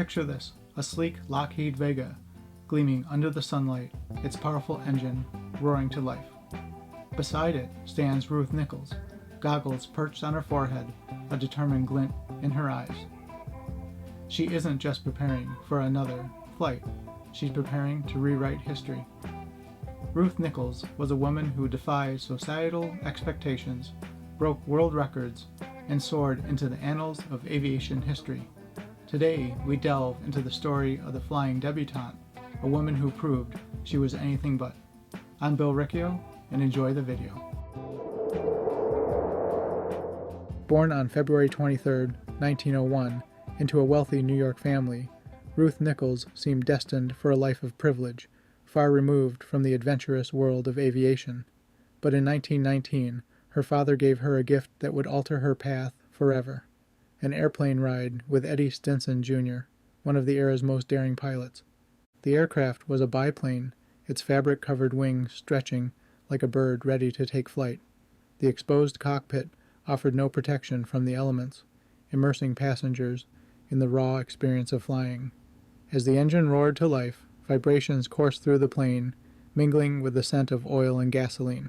Picture this, a sleek Lockheed Vega, gleaming under the sunlight, its powerful engine roaring to life. Beside it stands Ruth Nichols, goggles perched on her forehead, a determined glint in her eyes. She isn't just preparing for another flight, she's preparing to rewrite history. Ruth Nichols was a woman who defied societal expectations, broke world records, and soared into the annals of aviation history. Today, we delve into the story of the flying debutante, a woman who proved she was anything but. I'm Bill Riccio, and enjoy the video. Born on February 23, 1901, into a wealthy New York family, Ruth Nichols seemed destined for a life of privilege, far removed from the adventurous world of aviation. But in 1919, her father gave her a gift that would alter her path forever: an airplane ride with Eddie Stinson, Jr., one of the era's most daring pilots. The aircraft was a biplane, its fabric-covered wings stretching like a bird ready to take flight. The exposed cockpit offered no protection from the elements, immersing passengers in the raw experience of flying. As the engine roared to life, vibrations coursed through the plane, mingling with the scent of oil and gasoline.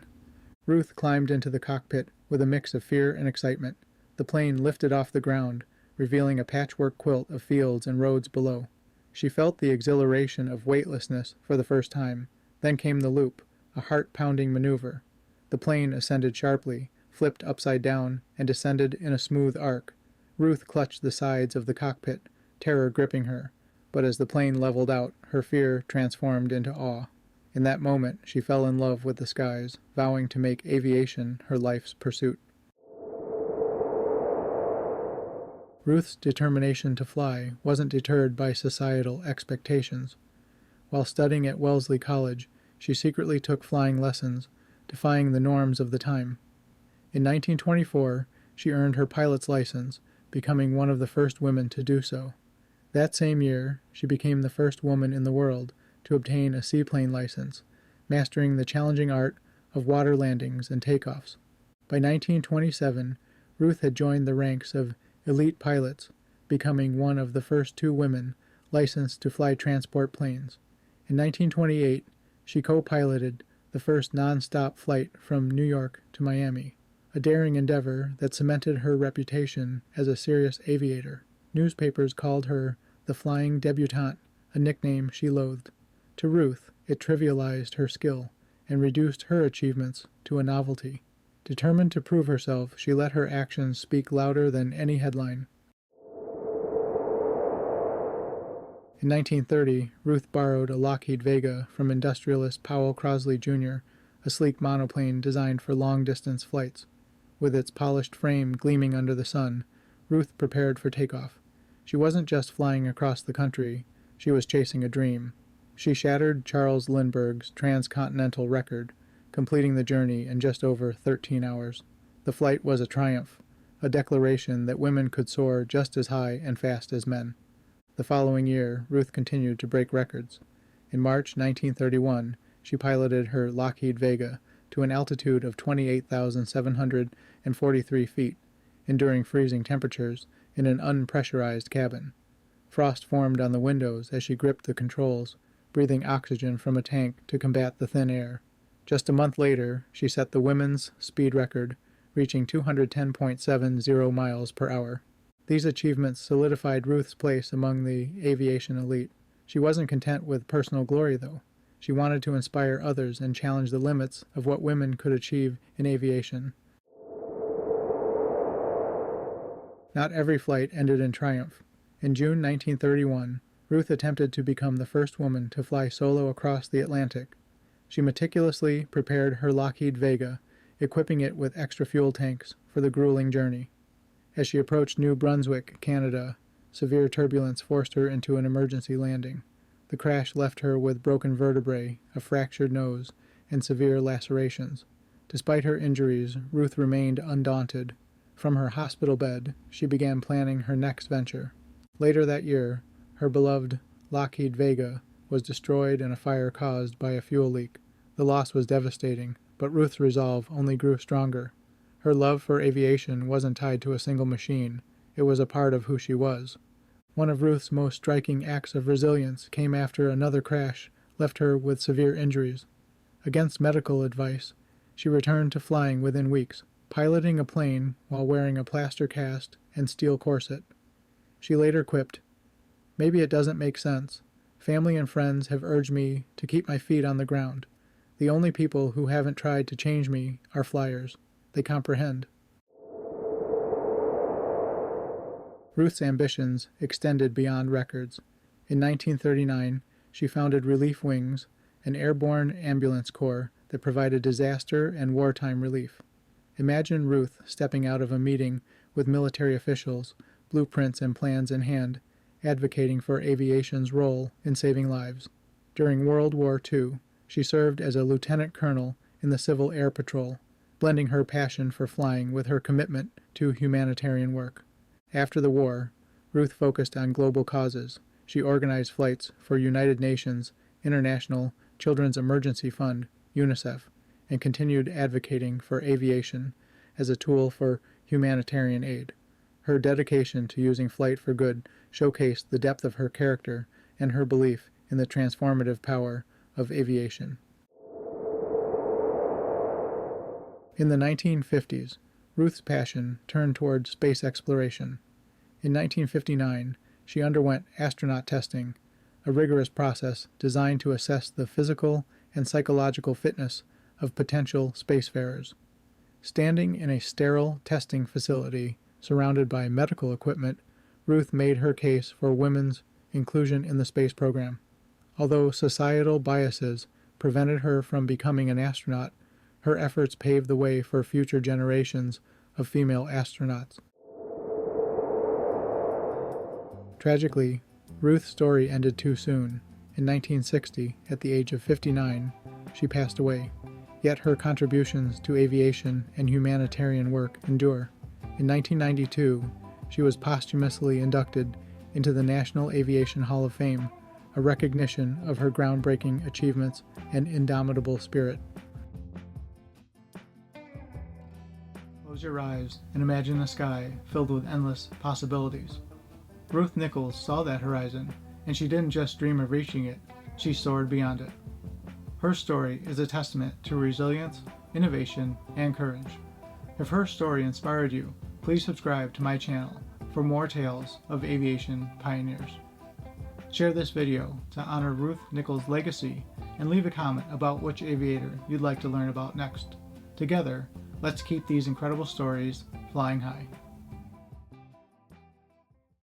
Ruth climbed into the cockpit with a mix of fear and excitement. The plane lifted off the ground, revealing a patchwork quilt of fields and roads below. She felt the exhilaration of weightlessness for the first time. Then came the loop, a heart-pounding maneuver. The plane ascended sharply, flipped upside down, and descended in a smooth arc. Ruth clutched the sides of the cockpit, terror gripping her, but as the plane leveled out, her fear transformed into awe. In that moment, she fell in love with the skies, vowing to make aviation her life's pursuit. Ruth's determination to fly wasn't deterred by societal expectations. While studying at Wellesley College, she secretly took flying lessons, defying the norms of the time. In 1924, she earned her pilot's license, becoming one of the first women to do so. That same year, she became the first woman in the world to obtain a seaplane license, mastering the challenging art of water landings and takeoffs. By 1927, Ruth had joined the ranks of elite pilots, becoming one of the first two women licensed to fly transport planes. In 1928, she co-piloted the first non-stop flight from New York to Miami, a daring endeavor that cemented her reputation as a serious aviator. Newspapers called her the flying debutante, a nickname she loathed. To Ruth, it trivialized her skill and reduced her achievements to a novelty. Determined to prove herself, she let her actions speak louder than any headline. In 1930, Ruth borrowed a Lockheed Vega from industrialist Powell Crosley, Jr., a sleek monoplane designed for long-distance flights. With its polished frame gleaming under the sun, Ruth prepared for takeoff. She wasn't just flying across the country, she was chasing a dream. She shattered Charles Lindbergh's transcontinental record, completing the journey in just over 13 hours. The flight was a triumph, a declaration that women could soar just as high and fast as men. The following year, Ruth continued to break records. In March 1931, she piloted her Lockheed Vega to an altitude of 28,743 feet, enduring freezing temperatures in an unpressurized cabin. Frost formed on the windows as she gripped the controls, breathing oxygen from a tank to combat the thin air. Just a month later, she set the women's speed record, reaching 210.70 miles per hour. These achievements solidified Ruth's place among the aviation elite. She wasn't content with personal glory, though. She wanted to inspire others and challenge the limits of what women could achieve in aviation. Not every flight ended in triumph. In June 1931, Ruth attempted to become the first woman to fly solo across the Atlantic. She meticulously prepared her Lockheed Vega, equipping it with extra fuel tanks for the grueling journey. As she approached New Brunswick, Canada, severe turbulence forced her into an emergency landing. The crash left her with broken vertebrae, a fractured nose, and severe lacerations. Despite her injuries, Ruth remained undaunted. From her hospital bed, she began planning her next venture. Later that year, her beloved Lockheed Vega was destroyed in a fire caused by a fuel leak. The loss was devastating, but Ruth's resolve only grew stronger. Her love for aviation wasn't tied to a single machine. It was a part of who she was. One of Ruth's most striking acts of resilience came after another crash left her with severe injuries. Against medical advice, she returned to flying within weeks, piloting a plane while wearing a plaster cast and steel corset. She later quipped, "Maybe it doesn't make sense. Family and friends have urged me to keep my feet on the ground. The only people who haven't tried to change me are flyers. They comprehend." Ruth's ambitions extended beyond records. In 1939, she founded Relief Wings, an airborne ambulance corps that provided disaster and wartime relief. Imagine Ruth stepping out of a meeting with military officials, blueprints and plans in hand, advocating for aviation's role in saving lives. During World War II, she served as a lieutenant colonel in the Civil Air Patrol, blending her passion for flying with her commitment to humanitarian work. After the war, Ruth focused on global causes. She organized flights for United Nations International Children's Emergency Fund, UNICEF, and continued advocating for aviation as a tool for humanitarian aid. Her dedication to using flight for good showcased the depth of her character and her belief in the transformative power of aviation. In the 1950s, Ruth's passion turned toward space exploration. In 1959, she underwent astronaut testing, a rigorous process designed to assess the physical and psychological fitness of potential spacefarers. Standing in a sterile testing facility surrounded by medical equipment, Ruth made her case for women's inclusion in the space program. Although societal biases prevented her from becoming an astronaut, her efforts paved the way for future generations of female astronauts. Tragically, Ruth's story ended too soon. In 1960, at the age of 59, she passed away. Yet her contributions to aviation and humanitarian work endure. In 1992, she was posthumously inducted into the National Aviation Hall of Fame, a recognition of her groundbreaking achievements and indomitable spirit. Close your eyes and imagine a sky filled with endless possibilities. Ruth Nichols saw that horizon, and she didn't just dream of reaching it, she soared beyond it. Her story is a testament to resilience, innovation, and courage. If her story inspired you, please subscribe to my channel for more tales of aviation pioneers. Share this video to honor Ruth Nichols' legacy and leave a comment about which aviator you'd like to learn about next. Together, let's keep these incredible stories flying high.